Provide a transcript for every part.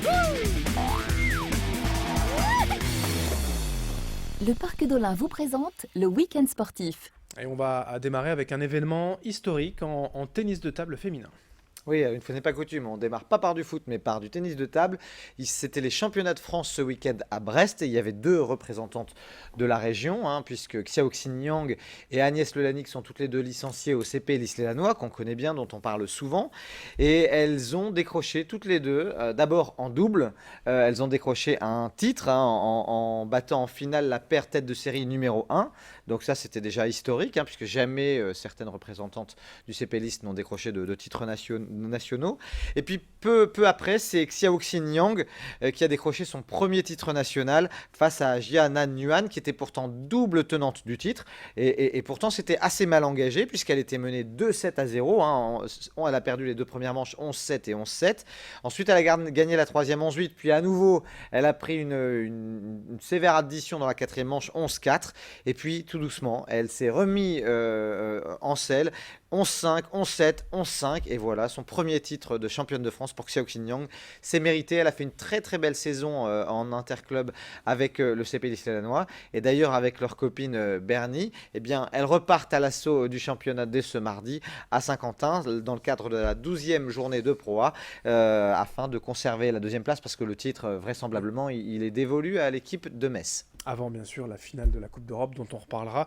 Le Parc d'Olin vous présente le week-end sportif. Et on va démarrer avec un événement historique en tennis de table féminin. Oui, une fois n'est pas coutume, on démarre pas par du foot mais par du tennis de table. C'était les championnats de France ce week-end à Brest et il y avait deux représentantes de la région, puisque Xiaoxin Yang et Agnès Lelanic sont toutes les deux licenciées au CP Lys-les-Lannoy, qu'on connaît bien, dont on parle souvent. Et elles ont décroché toutes les deux, d'abord en double, elles ont décroché un titre en battant en finale la paire tête de série numéro 1. Donc ça c'était déjà historique, puisque jamais certaines représentantes du CP Lys n'ont décroché de titres nationaux. Et puis peu après, c'est Xiaoxin Yang qui a décroché son premier titre national face à Jia Nan Yuan, qui était pourtant double tenante du titre. Et pourtant, c'était assez mal engagé, puisqu'elle était menée 2-7-0. Elle a perdu les deux premières manches 11-7 et 11-7. Ensuite, elle a gagné la troisième 11-8. Puis à nouveau, elle a pris une sévère addition dans la quatrième manche 11-4. Et puis, tout doucement, elle s'est remise en selle. 11-5, 11-7, 11-5 et voilà son premier titre de championne de France pour Xiaoxin Yang. C'est mérité, elle a fait une très très belle saison en interclub avec le CP Lys-les-Lannoy et d'ailleurs avec leur copine Bernie, eh bien elles repartent à l'assaut du championnat dès ce mardi à Saint-Quentin dans le cadre de la 12e journée de Pro A afin de conserver la deuxième place parce que le titre vraisemblablement il est dévolu à l'équipe de Metz. Avant, bien sûr, la finale de la Coupe d'Europe dont on reparlera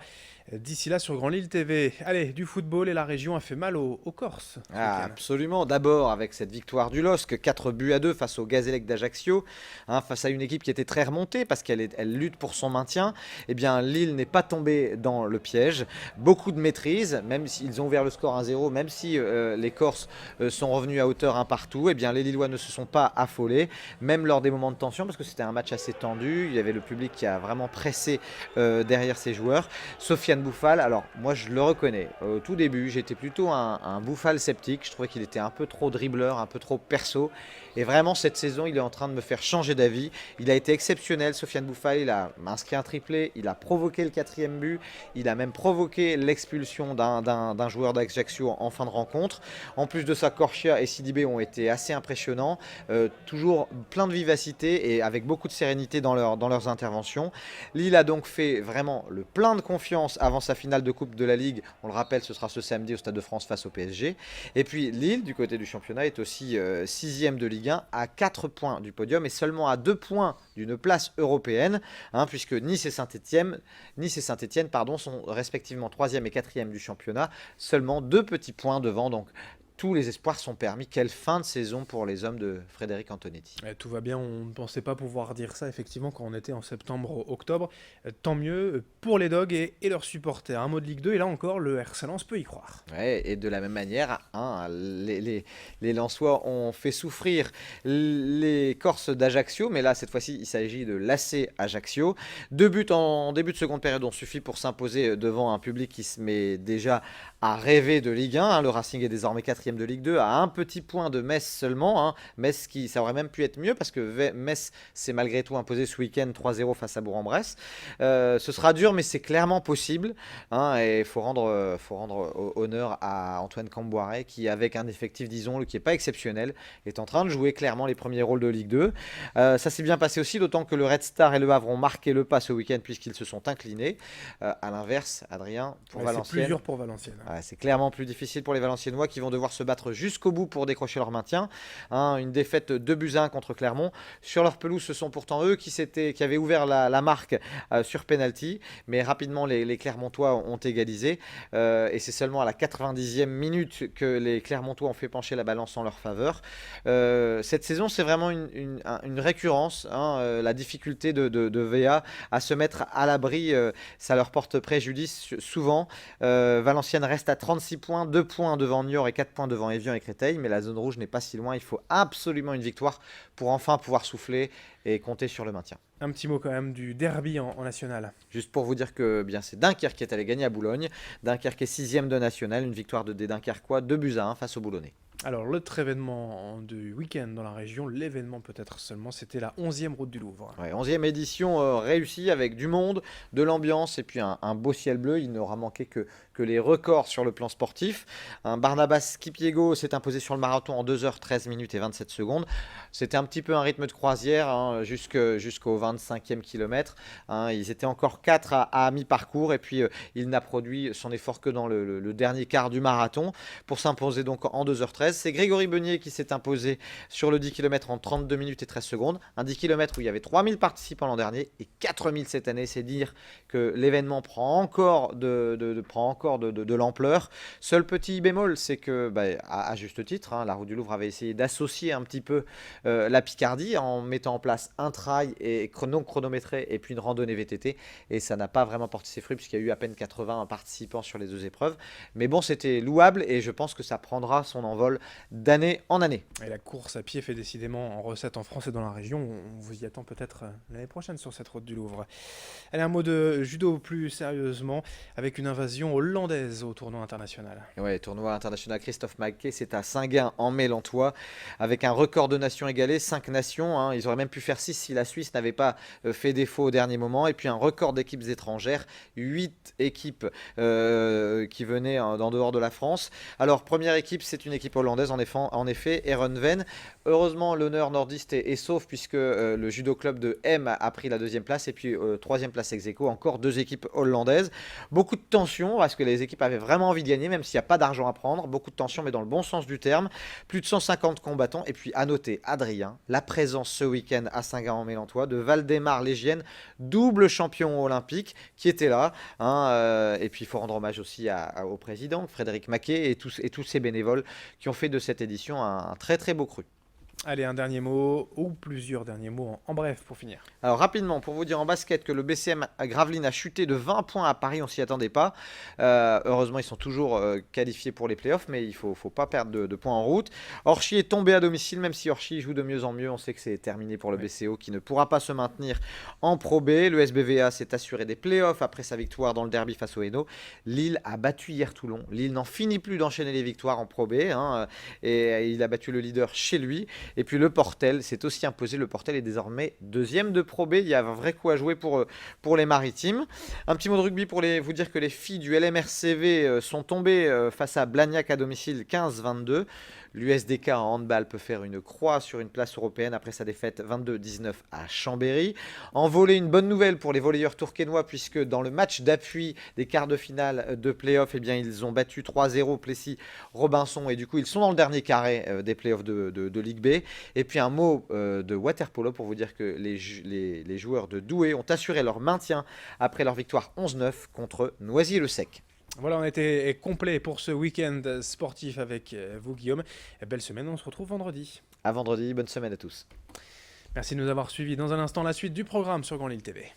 d'ici là sur Grand Lille TV. Allez, du football et la région a fait mal aux Corses. Absolument. D'abord avec cette victoire du LOSC, 4-2 face au Gazélec d'Ajaccio, face à une équipe qui était très remontée parce qu'elle lutte pour son maintien. Eh bien, Lille n'est pas tombé dans le piège. Beaucoup de maîtrise, même s'ils ont ouvert le score 1-0, même si les Corses sont revenus à hauteur un partout, eh bien, les Lillois ne se sont pas affolés, même lors des moments de tension, parce que c'était un match assez tendu. Il y avait le public qui a vraiment pressé derrière ses joueurs. Sofiane Bouffal, alors moi je le reconnais, au tout début j'étais plutôt un Bouffal sceptique, je trouvais qu'il était un peu trop dribbleur, un peu trop perso, et vraiment cette saison il est en train de me faire changer d'avis. Il a été exceptionnel, Sofiane Bouffal, il a inscrit un triplé, il a provoqué le 4e but, il a même provoqué l'expulsion d'un joueur d'Ajaccio en fin de rencontre. En plus de ça, Corchia et Sidibé ont été assez impressionnants, toujours plein de vivacité et avec beaucoup de sérénité dans leurs interventions. Lille a donc fait vraiment le plein de confiance avant sa finale de Coupe de la Ligue. On le rappelle, ce sera ce samedi au Stade de France face au PSG. Et puis Lille, du côté du championnat, est aussi 6e de Ligue 1 à 4 points du podium et seulement à 2 points d'une place européenne, puisque Nice et Saint-Etienne sont respectivement 3e et 4e du championnat, seulement 2 petits points devant. Donc tous les espoirs sont permis. Quelle fin de saison pour les hommes de Frédéric Antonetti. Tout va bien, on ne pensait pas pouvoir dire ça effectivement quand on était en septembre-octobre. Tant mieux pour les Dogs et leurs supporters. Un mot de Ligue 2 et là encore le RC Lens peut y croire. Ouais, et de la même manière, les Lensois ont fait souffrir les Corses d'Ajaccio, mais là cette fois-ci il s'agit de l'AC Ajaccio. 2 buts en début de seconde période ont suffi pour s'imposer devant un public qui se met déjà à rêver de Ligue 1. Le Racing est désormais 4e de Ligue 2 à un petit point de Metz seulement. Metz ça aurait même pu être mieux parce que Metz s'est malgré tout imposé ce week-end 3-0 face à Bourg-en-Bresse. Ce sera dur mais c'est clairement possible. Et il faut rendre honneur à Antoine Camboiré qui, avec un effectif, disons-le, qui n'est pas exceptionnel, est en train de jouer clairement les premiers rôles de Ligue 2. Ça s'est bien passé aussi, d'autant que le Red Star et le Havre ont marqué le pas ce week-end puisqu'ils se sont inclinés. À l'inverse, Adrien, pour Valenciennes. C'est plus dur pour Valenciennes. C'est clairement plus difficile pour les Valenciennois qui vont devoir se battre jusqu'au bout pour décrocher leur maintien. Une défaite 2-1 contre Clermont. Sur leur pelouse, ce sont pourtant eux qui avaient ouvert la marque sur penalty, mais rapidement les Clermontois ont égalisé. Et c'est seulement à la 90e minute que les Clermontois ont fait pencher la balance en leur faveur. Cette saison, c'est vraiment une récurrence. La difficulté de VA à se mettre à l'abri, ça leur porte préjudice souvent. Valenciennes reste à 36 points, 2 points devant Niort et 4 points devant Évian et Créteil, mais la zone rouge n'est pas si loin. Il faut absolument une victoire pour enfin pouvoir souffler et compter sur le maintien. Un petit mot quand même du derby en national. Juste pour vous dire que c'est Dunkerque qui est allé gagner à Boulogne. Dunkerque est 6e de national, une victoire des Dunkerquois 2-1 face aux Boulonnais. Alors, l'autre événement du week-end dans la région, l'événement peut-être seulement, c'était la 11e route du Louvre. Ouais, 11e édition réussie avec du monde, de l'ambiance et puis un beau ciel bleu. Il n'aura manqué que les records sur le plan sportif. Un Barnabas Kipyego s'est imposé sur le marathon en 2h13 minutes et 27 secondes. C'était un petit peu un rythme de croisière jusqu'au 25e kilomètre. Ils étaient encore 4 à mi-parcours et puis il n'a produit son effort que dans le dernier quart du marathon pour s'imposer donc en 2h13. C'est Grégory Beunier qui s'est imposé sur le 10 km en 32 minutes et 13 secondes. Un 10 km où il y avait 3000 participants l'an dernier et 4000 cette année. C'est dire que l'événement prend encore de l'ampleur. Seul petit bémol, c'est que, à juste titre, la Route du Louvre avait essayé d'associer un petit peu la Picardie en mettant en place un trail et chronométré et puis une randonnée VTT. Et ça n'a pas vraiment porté ses fruits puisqu'il y a eu à peine 80 participants sur les deux épreuves. Mais bon, c'était louable et je pense que ça prendra son envol d'année en année. Et la course à pied fait décidément en recette en France et dans la région. On vous y attend peut-être l'année prochaine sur cette route du Louvre. Allez, un mot de judo plus sérieusement, avec une invasion hollandaise au tournoi international. Ouais, tournoi international Christophe Maquet, c'est à Saint-Gin en Mélantois, avec un record de nations égalé, 5 nations. Ils auraient même pu faire 6 si la Suisse n'avait pas fait défaut au dernier moment. Et puis un record d'équipes étrangères, 8 équipes qui venaient d'en dehors de la France. Alors, première équipe, c'est une équipe hollandaise, en effet, Herenveen. Heureusement, l'honneur nordiste est sauf puisque le judo club de M a pris la deuxième place et puis troisième place ex aequo, encore 2 équipes hollandaises. Beaucoup de tension parce que les équipes avaient vraiment envie de gagner, même s'il n'y a pas d'argent à prendre. Beaucoup de tension, mais dans le bon sens du terme. Plus de 150 combattants. Et puis, à noter, Adrien, la présence ce week-end à Saint-Gin-en-Mélantois de Valdemar Légienne, double champion olympique, qui était là. Et puis, il faut rendre hommage aussi au président, Frédéric Maquet, et tous ces bénévoles qui ont fait de cette édition un très très beau cru. Allez, un dernier mot, ou plusieurs derniers mots en bref pour finir. Alors rapidement, pour vous dire en basket que le BCM à Gravelines a chuté de 20 points à Paris, on s'y attendait pas. Heureusement, ils sont toujours qualifiés pour les playoffs, mais il ne faut pas perdre de points en route. Orchy est tombé à domicile, même si Orchy joue de mieux en mieux. On sait que c'est terminé pour le BCO qui ne pourra pas se maintenir en Pro B. Le SBVA s'est assuré des playoffs après sa victoire dans le derby face au Hainaut. Lille a battu hier Toulon. Lille n'en finit plus d'enchaîner les victoires en Pro B, et il a battu le leader chez lui. Et puis le Portel s'est aussi imposé. Le Portel est désormais deuxième de Pro B. Il y a un vrai coup à jouer pour les Maritimes. Un petit mot de rugby pour vous dire que les filles du LMRCV sont tombées face à Blagnac à domicile 15-22. L'USDK en handball peut faire une croix sur une place européenne après sa défaite 22-19 à Chambéry. En volley, une bonne nouvelle pour les volleyeurs tourquenois puisque dans le match d'appui des quarts de finale de play-off, ils ont battu 3-0 Plessis-Robinson et du coup ils sont dans le dernier carré des play-offs de Ligue B. Et puis un mot de waterpolo pour vous dire que les joueurs de Douai ont assuré leur maintien après leur victoire 11-9 contre Noisy-le-Sec. Voilà, on était complet pour ce week-end sportif avec vous, Guillaume. Belle semaine, on se retrouve vendredi. À vendredi, bonne semaine à tous. Merci de nous avoir suivis. Dans un instant, la suite du programme sur Grand Lille TV.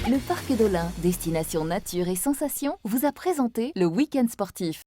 Le Parc d'Olin, destination nature et sensations, vous a présenté le week-end sportif.